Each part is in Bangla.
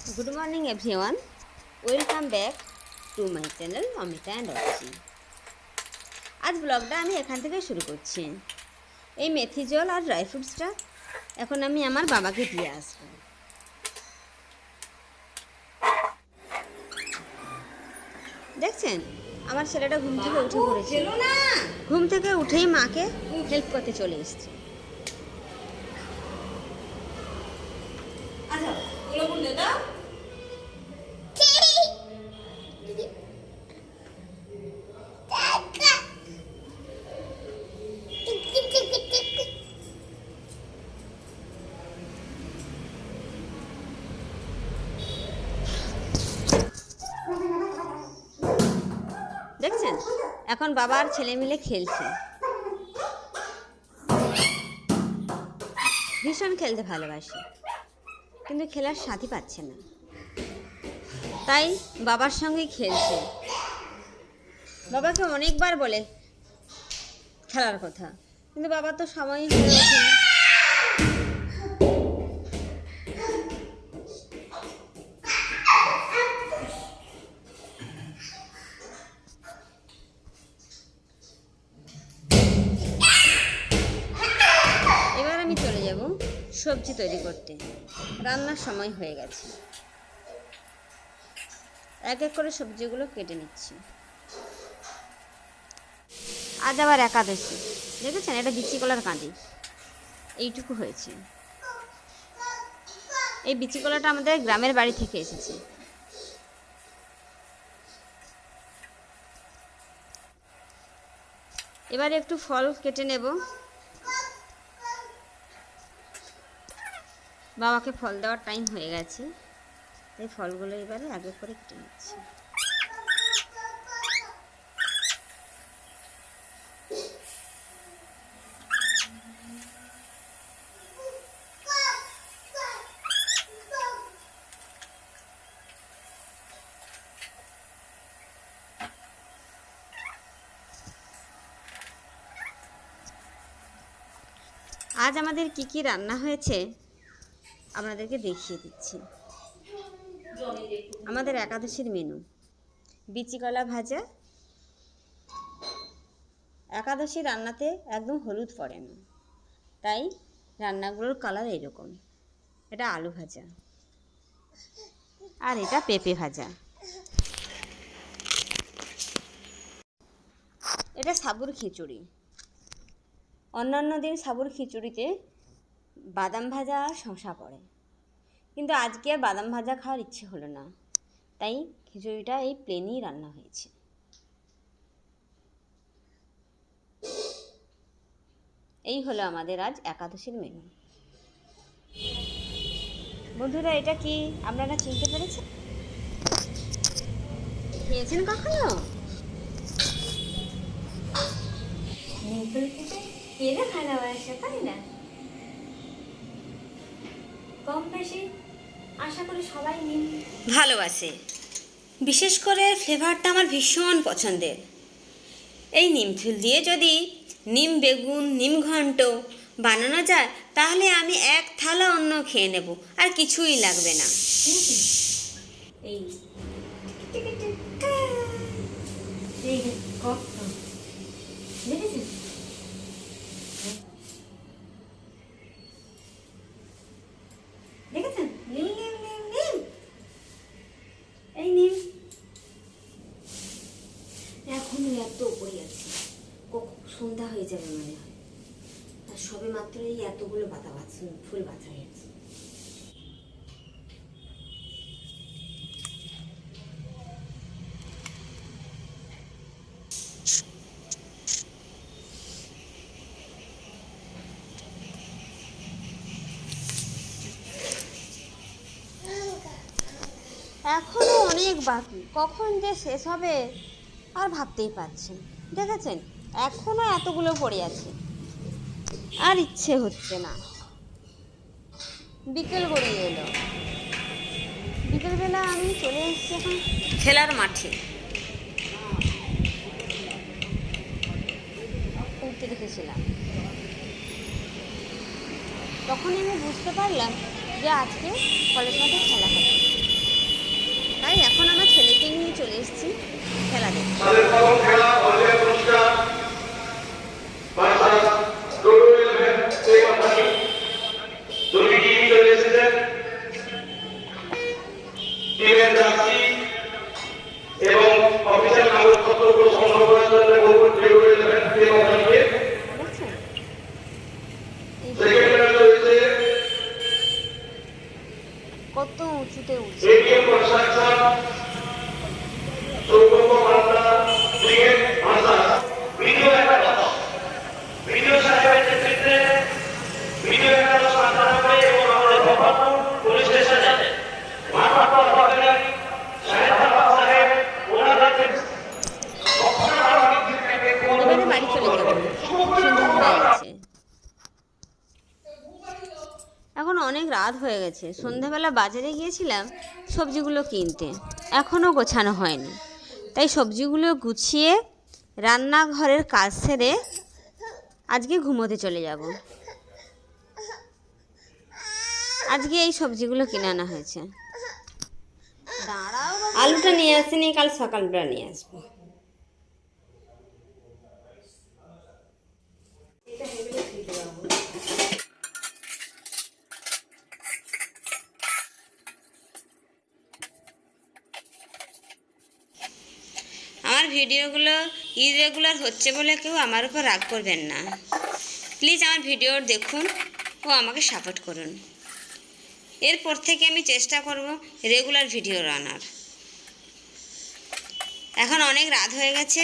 Good morning everyone. Welcome back to my channel Amita and Archi. আজ ব্লগটা আমি এখান থেকে শুরু করছি। এই মেথি জল আর ড্রাই ফ্রুটসটা এখন আমি আমার বাবাকে দিয়ে আসবো। দেখছেন আমার ছেলেটা ঘুম থেকে উঠে পড়েছে, ঘুম থেকে উঠেই মাকে হেল্প করতে চলে এসেছে। দেখছেন এখন বাবা আর ছেলে মিলে খেলছে, ভীষণ খেলতে ভালোবাসে কিন্তু খেলার সাথী পাচ্ছে না, তাই বাবার সঙ্গেই খেলছে। বাবাকে অনেকবার বলে খেলার কথা, কিন্তু বাবার তো সময়ই হয়ে ওঠে না। এবার আমি চলে যাব সবজি তৈরি করতে, রান্নার সময় হয়ে গেছে। এক এক করে সবজিগুলো কেটে নিচ্ছি। আজ আবার একাদশী, দেখেছেন এটা বিচি কলার কাঁদি এইটুকু হয়েছে। এই বিচি কলাটা আমাদের গ্রামের বাড়ি থেকে এসেছে। এবারে একটু ফল কেটে নেব। বাবাকে ফল দেওয়ার টাইম হয়ে গেছে, তাই ফলগুলো এবারে আগে করে কেটে নিচ্ছি। আজ আমাদের কি কি রান্না হয়েছে আপনাদেরকে দেখিয়ে দিচ্ছি। আমাদের একাদশীর মেনু বিচি কলা ভাজা। একাদশী রান্নাতে একদম হলুদ পড়ে না, তাই রান্নাগুলোর কালার এরকম। এটা আলু ভাজা আর এটা পেঁপে ভাজা। এটা সাবুর খিচুড়ি। অন্যান্য দিন সাবুর খিচুড়িতে বাদাম ভাজা আর শসা পড়ে, কিন্তু আজকে আর বাদাম ভাজা খাওয়ার ইচ্ছে হলো না, তাই খিচুড়িটা এই প্লেনই রান্না হয়েছে। এই হলো আমাদের আজ একাদশীর মেনু। বন্ধুরা এটা কি আপনারা চিনতে পেরেছেন? খেয়েছেন কখনো? খেতে ভালোবাসে তাই না? কম বেশি আশা করি সবাই নিম ভালোবাসে। বিশেষ করে ফ্লেভারটা আমার ভীষণ পছন্দের। এই নিম ফুল দিয়ে যদি নিম বেগুন নিম ঘন্ট বানানো যায় তাহলে আমি এক থালা অন্ন খেয়ে নেব, আর কিছুই লাগবে না। এই দেখেছেন দেখেছেন নিম নিম নিম নিম, এই নিম এখনো এত উপরে আছে, সন্ধ্যা হয়ে যাবে মনে হয়, আর সবে মাত্র এই এতগুলো পাতা বাঁচছে, ফুল বাঁচা হয়েছে। এখনো অনেক বাকি, কখন যে শেষ হবে আর ভাবতেই পারছেন। দেখেছেন এখনো এতগুলো পড়ে আছে, আর ইচ্ছে হচ্ছে না। বিকেল গড়িয়ে এলো, বিকেলবেলা আমি চলে এসেছি এখন খেলার মাঠে। উঠতে দেখেছিলাম, তখনই আমি বুঝতে পারলাম যে আজকে কলেজ মাঠে খেলা হবে। কত উঁচুতে উঠছে। এবারে বাড়ি চলে যাব, সন্ধ্যা হয়ে গেছে। এখন অনেক রাত হয়ে গেছে। সন্ধ্যাবেলা বাজারে গিয়েছিলাম সবজিগুলো কিনতে, এখনও গোছানো হয়নি। তাই সবজিগুলো গুছিয়ে রান্নাঘরের কাজ সেরে আজকে ঘুমোতে চলে যাব। আজকে এই সবজিগুলো কিনে আনা হয়েছে। আলুটা নিয়ে আসিনি, কাল সকালবেলা নিয়ে আসবো। আমার ভিডিওগুলো ইরেগুলার হচ্ছে বলে কেউ আমার উপর রাগ করবেন না। প্লিজ আমার ভিডিও দেখুন ও আমাকে সাপোর্ট করুন। এরপর থেকে আমি চেষ্টা করব রেগুলার ভিডিও আনার। এখন অনেক রাত হয়ে গেছে,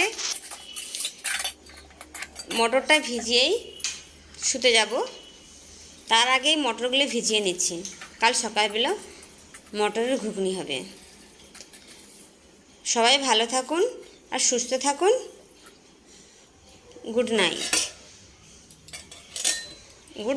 মটরটা ভিজিয়েই শুতে যাব। তার আগেই মটরগুলো ভিজিয়ে নিচ্ছি, কাল সকালবেলা মটরের ঘুগনি হবে। সবাই ভালো থাকুন আর সুস্থ থাকুন। Good night. Good night.